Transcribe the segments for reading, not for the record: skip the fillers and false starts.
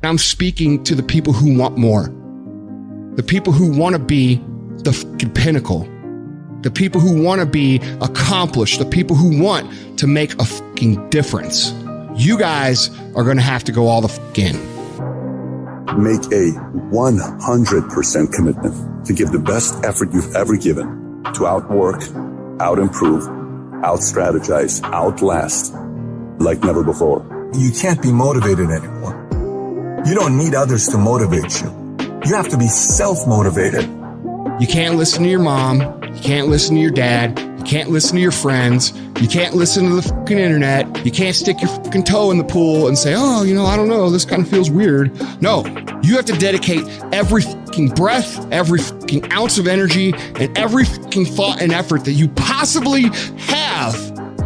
I'm speaking to the people who want more. The people who want to be the fucking pinnacle. The people who want to be accomplished. The people who want to make a fucking difference. You guys are going to have to go all the fuck in. Make a 100% commitment to give the best effort you've ever given to outwork, out-improve, out-strategize, outlast like never before. You can't be motivated anymore. You don't need others to motivate you. You have to be self-motivated. You can't listen to your mom. You can't listen to your dad. You can't listen to your friends. You can't listen to the fucking internet. You can't stick your fucking toe in the pool and say, oh, I don't know, this kind of feels weird. No, you have to dedicate every fucking breath, every fucking ounce of energy, and every fucking thought and effort that you possibly have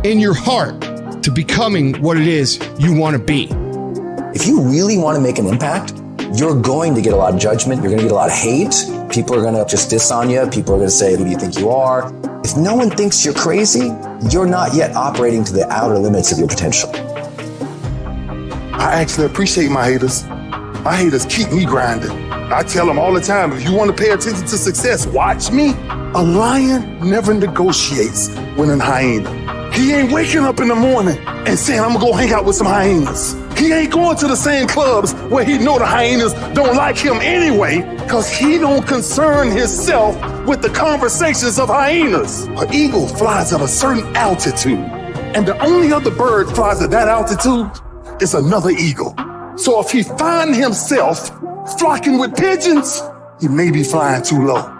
in your heart to becoming what it is you want to be. If you really want to make an impact, you're going to get a lot of judgment. You're going to get a lot of hate. People are going to just diss on you. People are going to say, who do you think you are? If no one thinks you're crazy, you're not yet operating to the outer limits of your potential. I actually appreciate my haters. My haters keep me grinding. I tell them all the time, if you want to pay attention to success, watch me. A lion never negotiates with a hyena. He ain't waking up in the morning and saying, I'm going to go hang out with some hyenas. He ain't going to the same clubs where he know the hyenas don't like him anyway, because he don't concern himself with the conversations of hyenas. An eagle flies at a certain altitude, and the only other bird flies at that altitude is another eagle. So if he find himself flocking with pigeons, he may be flying too low.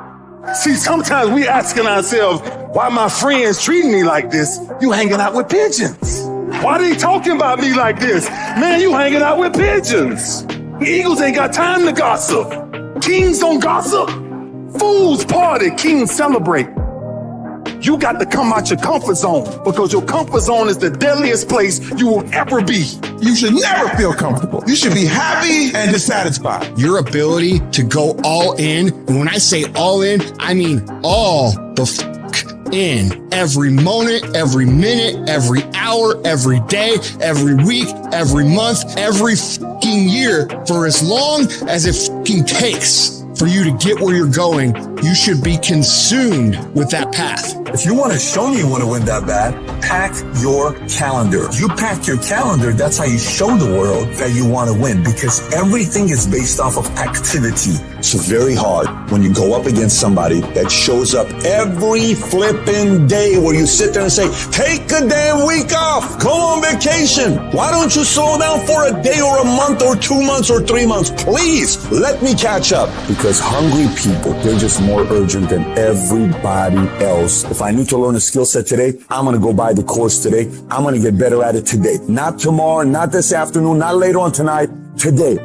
See, sometimes we asking ourselves, why my friends treating me like this? You hanging out with pigeons. Why they talking about me like this? Man, you hanging out with pigeons. Eagles ain't got time to gossip. Kings don't gossip. Fools party, kings celebrate. You got to come out your comfort zone, because your comfort zone is the deadliest place you will ever be. You should never feel comfortable. You should be happy and dissatisfied. Your ability to go all in, and when I say all in, I mean all the fuck in. Every moment, every minute, every hour, every day, every week, every month, every fucking year, for as long as it fucking takes for you to get where you're going. You should be consumed with that path. If you want to show me you want to win that bad, pack your calendar. You pack your calendar, that's how you show the world that you want to win, because everything is based off of activity. It's very hard when you go up against somebody that shows up every flipping day where you sit there and say, take a damn week off, go on vacation. Why don't you slow down for a day or a month or 2 months or 3 months? Please let me catch up. Because hungry people, they're just more urgent than everybody else. If I need to learn a skill set today, I'm going to go buy the course today. I'm going to get better at it today. Not tomorrow, not this afternoon, not later on tonight, today.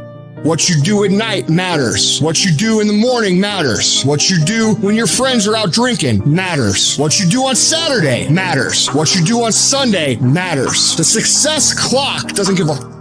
What you do at night matters. What you do in the morning matters. What you do when your friends are out drinking matters. What you do on Saturday matters. What you do on Sunday matters. The success clock doesn't give a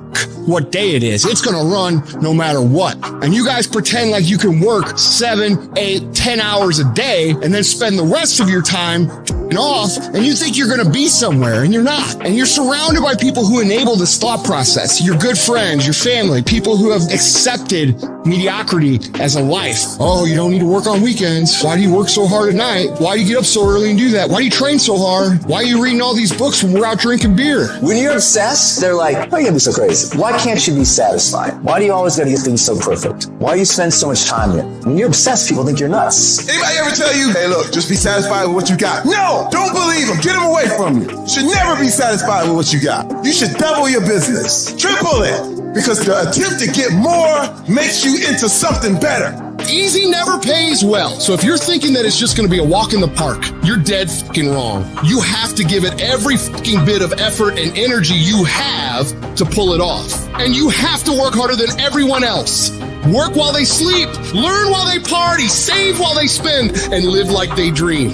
what day it is. It's going to run no matter what. And you guys pretend like you can work 7, 8, 10 hours a day and then spend the rest of your time off, and you think you're going to be somewhere, and you're not. And you're surrounded by people who enable this thought process. Your good friends, your family, people who have accepted mediocrity as a life. Oh, you don't need to work on weekends. Why do you work so hard at night? Why do you get up so early and do that? Why do you train so hard? Why are you reading all these books when we're out drinking beer? When you're obsessed, they're like, why are you gonna be so crazy? Why can't you be satisfied? Why do you always gotta get things so perfect? Why do you spend so much time here? When you're obsessed, people think you're nuts. Anybody ever tell you, hey, look, just be satisfied with what you got? No, don't believe them. Get them away from you. You should never be satisfied with what you got. You should double your business, triple it, because the attempt to get more makes you into something better. Easy never pays well. So if you're thinking that it's just going to be a walk in the park, you're dead fucking wrong. You have to give it every fucking bit of effort and energy you have to pull it off. And you have to work harder than everyone else. Work while they sleep, learn while they party, save while they spend, and live like they dream.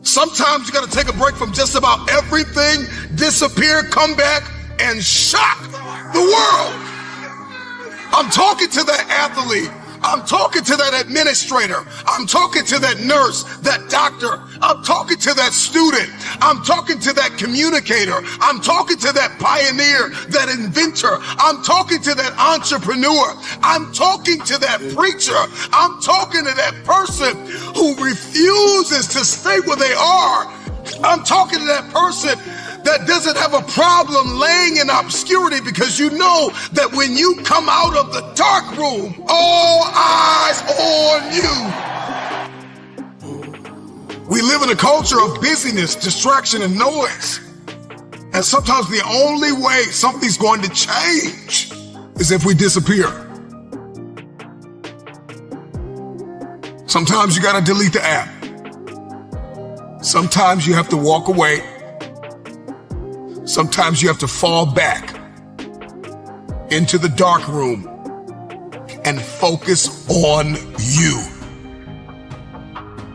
Sometimes you got to take a break from just about everything, disappear, come back, and shock the world. I'm talking to that athlete I'm talking to that administrator. I'm talking to that nurse, that doctor. I'm talking to that student. I'm talking to that communicator. I'm talking to that pioneer, that inventor. I'm talking to that entrepreneur. I'm talking to that preacher. I'm talking to that person who refuses to stay where they are. I'm talking to that person that doesn't have a problem laying in obscurity, because you know that when you come out of the dark room, all eyes on you. We live in a culture of busyness, distraction, and noise. And sometimes the only way something's going to change is if we disappear. Sometimes you got to delete the app. Sometimes you have to walk away. Sometimes you have to fall back into the dark room and focus on you.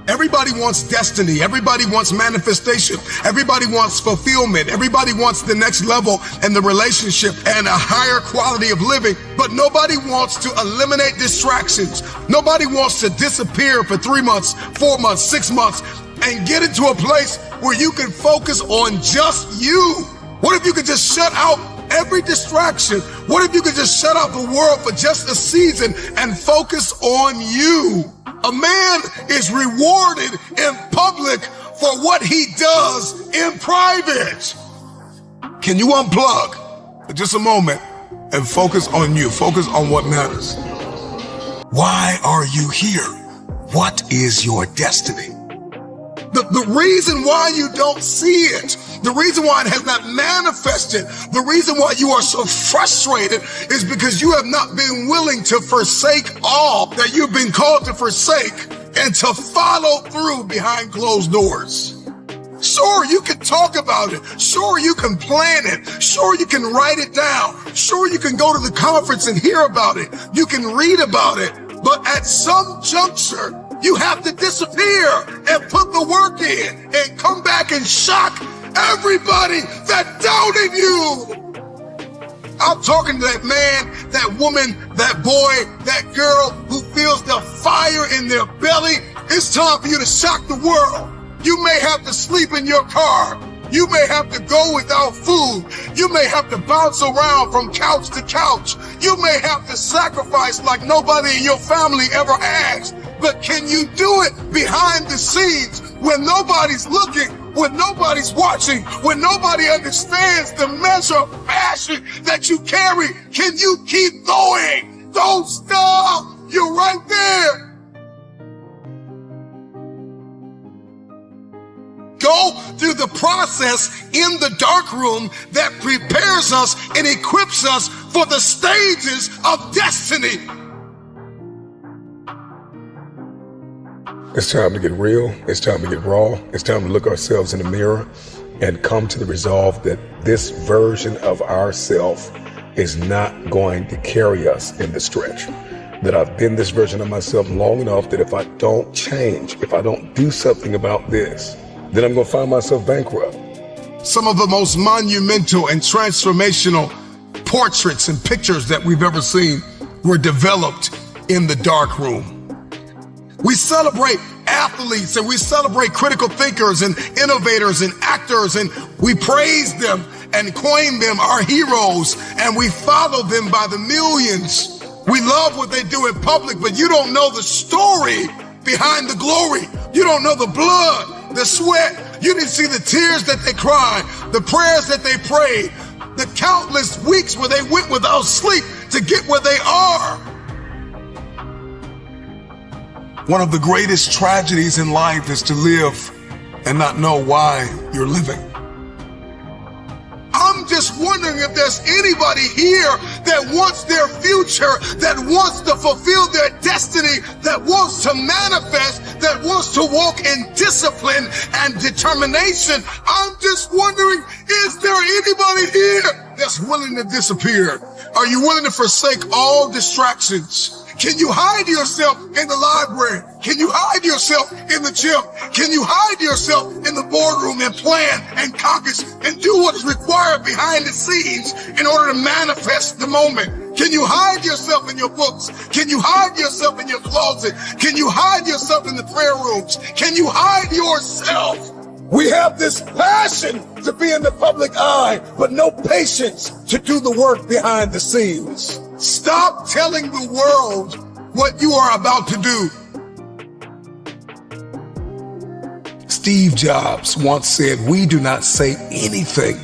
Everybody wants destiny. Everybody wants manifestation. Everybody wants fulfillment. Everybody wants the next level and the relationship and a higher quality of living. But nobody wants to eliminate distractions. Nobody wants to disappear for 3 months, 4 months, 6 months, and get into a place where you can focus on just you. What if you could just shut out every distraction? What if you could just shut out the world for just a season and focus on you? A man is rewarded in public for what he does in private. Can you unplug for just a moment and focus on you? Focus on what matters. Why are you here? What is your destiny? The reason why you don't see it, the reason why it has not manifested, the reason why you are so frustrated is because you have not been willing to forsake all that you've been called to forsake and to follow through behind closed doors. Sure, you can talk about it. Sure, you can plan it. Sure, you can write it down. Sure, you can go to the conference and hear about it. You can read about it. But at some juncture, you have to disappear and put the work in and come back and shock everybody that doubted you. I'm talking to that man, that woman, that boy, that girl who feels the fire in their belly. It's time for you to shock the world. You may have to sleep in your car. You may have to go without food. You may have to bounce around from couch to couch. You may have to sacrifice like nobody in your family ever asked. But can you do it behind the scenes when nobody's looking, when nobody's watching, when nobody understands the measure of passion that you carry? Can you keep going? Don't stop. You're right there. Go through the process in the dark room that prepares us and equips us for the stages of destiny. It's time to get real. It's time to get raw. It's time to look ourselves in the mirror and come to the resolve that this version of ourself is not going to carry us in the stretch. That I've been this version of myself long enough that if I don't change, if I don't do something about this, then I'm going to find myself bankrupt. Some of the most monumental and transformational portraits and pictures that we've ever seen were developed in the dark room. We celebrate athletes and we celebrate critical thinkers and innovators and actors, and we praise them and coin them our heroes, and we follow them by the millions. We love what they do in public, but you don't know the story behind the glory. You don't know the blood, the sweat. You didn't see the tears that they cried, the prayers that they prayed, the countless weeks where they went without sleep to get where they are. One of the greatest tragedies in life is to live and not know why you're living. I'm just wondering if there's anybody here that wants their future, that wants to fulfill their destiny, that wants to manifest, that wants to walk in discipline and determination. I'm just wondering, is there anybody here that's willing to disappear? Are you willing to forsake all distractions? Can you hide yourself in the library? Can you hide yourself in the gym? Can you hide yourself in the boardroom and plan and caucus and do what is required behind the scenes in order to manifest the moment? Can you hide yourself in your books? Can you hide yourself in your closet? Can you hide yourself in the prayer rooms? Can you hide yourself? We have this passion to be in the public eye, but no patience to do the work behind the scenes. Stop telling the world what you are about to do. Steve Jobs once said, "We do not say anything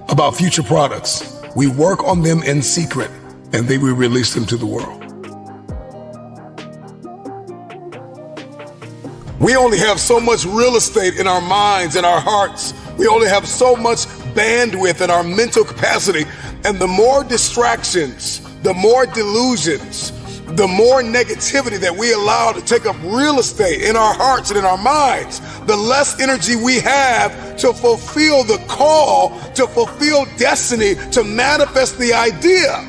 about future products. We work on them in secret, and then we release them to the world." We only have so much real estate in our minds and our hearts. We only have so much bandwidth in our mental capacity. And the more distractions, the more delusions, the more negativity that we allow to take up real estate in our hearts and in our minds, the less energy we have to fulfill the call, to fulfill destiny, to manifest the idea.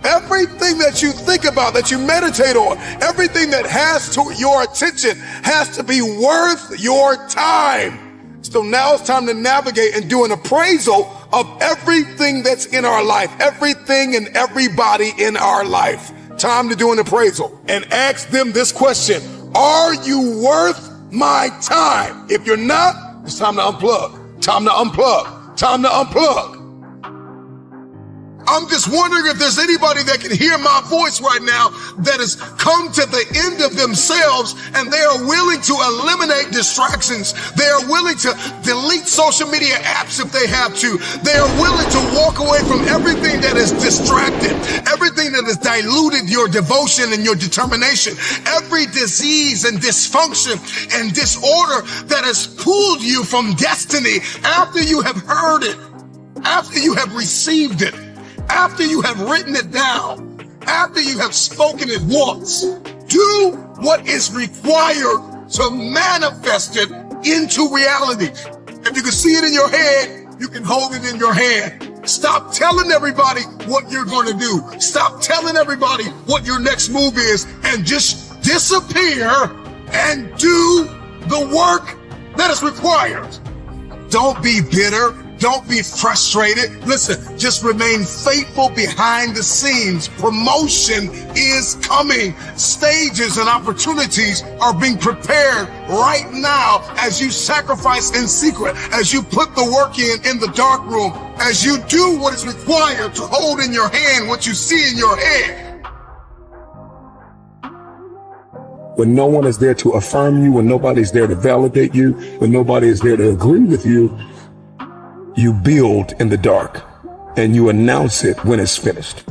Everything that you think about, that you meditate on, everything that has to your attention has to be worth your time. So now it's time to navigate and do an appraisal of everything that's in our life, everything and everybody in our life. Time to do an appraisal and ask them this question: are you worth my time? If you're not, it's time to unplug. Time to unplug. Time to unplug. I'm just wondering if there's anybody that can hear my voice right now that has come to the end of themselves and they are willing to eliminate distractions. They are willing to delete social media apps if they have to. They are willing to walk away from everything that is distracted, everything that has diluted your devotion and your determination, every disease and dysfunction and disorder that has pulled you from destiny after you have heard it, after you have received it, after you have written it down, after you have spoken it once. Do what is required to manifest it into reality. If you can see it in your head, you can hold it in your hand. Stop telling everybody what you're going to do. Stop telling everybody what your next move is, and just disappear and do the work that is required. Don't be bitter. Don't be frustrated. Listen, just remain faithful behind the scenes. Promotion is coming. Stages and opportunities are being prepared right now as you sacrifice in secret, as you put the work in the dark room, as you do what is required to hold in your hand what you see in your head. When no one is there to affirm you, when nobody's there to validate you, when nobody is there to agree with you, you build in the dark and you announce it when it's finished.